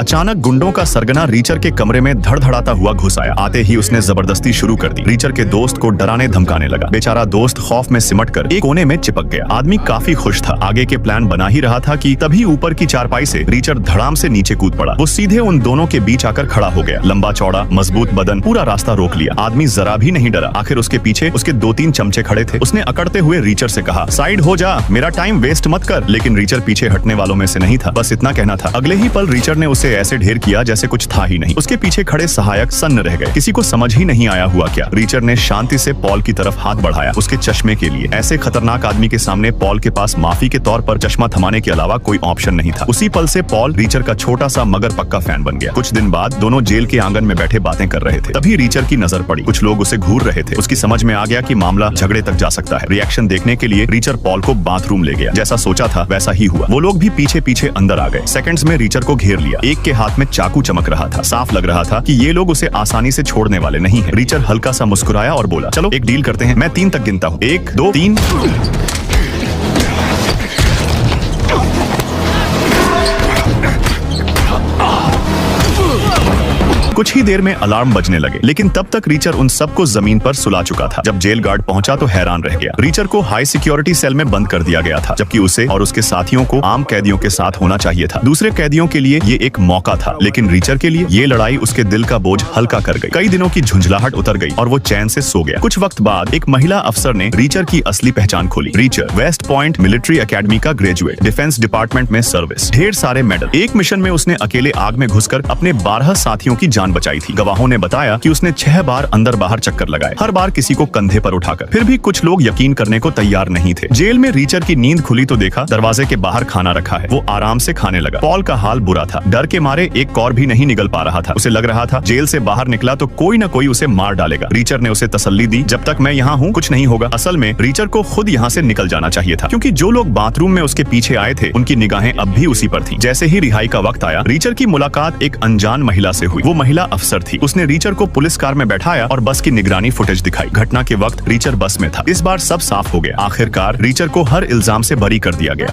अचानक गुंडों का सरगना रीचर के कमरे में धड़धड़ाता हुआ घुस आया। आते ही उसने जबरदस्ती शुरू कर दी। रीचर के दोस्त को डराने धमकाने लगा। बेचारा दोस्त खौफ में सिमटकर एक कोने में चिपक गया। आदमी काफी खुश था, आगे के प्लान बना ही रहा था कि तभी ऊपर की चारपाई से रीचर धड़ाम से नीचे कूद पड़ा। वो सीधे उन दोनों के बीच आकर खड़ा हो गया। लंबा चौड़ा मजबूत बदन, पूरा रास्ता रोक लिया। आदमी जरा भी नहीं डरा। आखिर उसके पीछे उसके 2-3 चमचे खड़े थे। उसने अकड़ते हुए रीचर से कहा, साइड हो जा, मेरा टाइम वेस्ट मत कर। लेकिन रीचर पीछे हटने वालों में से नहीं था। बस इतना कहना था। अगले ही पल रीचर ने उसे ऐसे ढेर किया जैसे कुछ था ही नहीं। उसके पीछे खड़े सहायक सन्न रह गए। किसी को समझ ही नहीं आया हुआ क्या। रीचर ने शांति से पॉल की तरफ हाथ बढ़ाया, उसके चश्मे के लिए। ऐसे खतरनाक आदमी के सामने पॉल के पास माफी के तौर पर चश्मा थमाने के अलावा कोई ऑप्शन नहीं था। उसी पल से पॉल रीचर का छोटा सा मगर पक्का फैन बन गया। कुछ दिन बाद दोनों जेल के आंगन में बैठे बातें कर रहे थे। तभी रीचर की नजर पड़ी। कुछ लोग उसे घूर रहे थे। उसकी समझ में आ गया कि मामला झगड़े तक जा सकता है। रिएक्शन देखने के लिए रीचर पॉल को बाथरूम ले गया। जैसा सोचा था वैसा ही हुआ। वो लोग भी पीछे पीछे अंदर आ गए। सेकंड्स में रीचर को घेर लिया। एक के हाथ में चाकू चमक रहा था। साफ लग रहा था कि ये लोग उसे आसानी से छोड़ने वाले नहीं है। रीचर हल्का सा मुस्कुराया और बोला, चलो एक डील करते हैं। मैं 3 तक गिनता हूँ। 1, 2, 3। कुछ ही देर में अलार्म बजने लगे, लेकिन तब तक रीचर उन सबको जमीन पर सुला चुका था। जब जेल गार्ड पहुंचा तो हैरान रह गया। रीचर को हाई सिक्योरिटी सेल में बंद कर दिया गया था, जबकि उसे और उसके साथियों को आम कैदियों के साथ होना चाहिए था। दूसरे कैदियों के लिए ये एक मौका था, लेकिन रीचर के लिए ये लड़ाई उसके दिल का बोझ हल्का कर गई। कई दिनों की झुंझलाहट उतर गई और वो चैन से सो गया। कुछ वक्त बाद एक महिला अफसर ने रीचर की असली पहचान खोली। Reacher west point military academy का ग्रेजुएट, डिफेंस डिपार्टमेंट में सर्विस, ढेर सारे मेडल। एक मिशन में उसने अकेले आग में घुसकर अपने 12 साथियों की जान बचाई थी। गवाहों ने बताया कि उसने 6 बार अंदर बाहर चक्कर लगाए, हर बार किसी को कंधे पर उठाकर। फिर भी कुछ लोग यकीन करने को तैयार नहीं थे। जेल में रीचर की नींद खुली तो देखा दरवाजे के बाहर खाना रखा है। वो आराम से खाने लगा। पॉल का हाल बुरा था। डर के मारे एक कौर भी नहीं निगल पा रहा था। उसे लग रहा था जेल से बाहर निकला तो कोई न कोई उसे मार डालेगा। रीचर ने उसे तसल्ली दी, जब तक मैं यहाँ हूँ कुछ नहीं होगा। असल में रीचर को खुद यहाँ से निकल जाना चाहिए था, क्योंकि जो लोग बाथरूम में उसके पीछे आए थे उनकी निगाहें अब भी उसी पर थी। जैसे ही रिहाई का वक्त आया, रीचर की मुलाकात एक अनजान महिला से हुई। वो महिला अफसर थी। उसने रीचर को पुलिस कार में बैठाया और बस की निगरानी फुटेज दिखाई। घटना के वक्त रीचर बस में था। इस बार सब साफ हो गया। आखिरकार रीचर को हर इल्जाम से बरी कर दिया गया।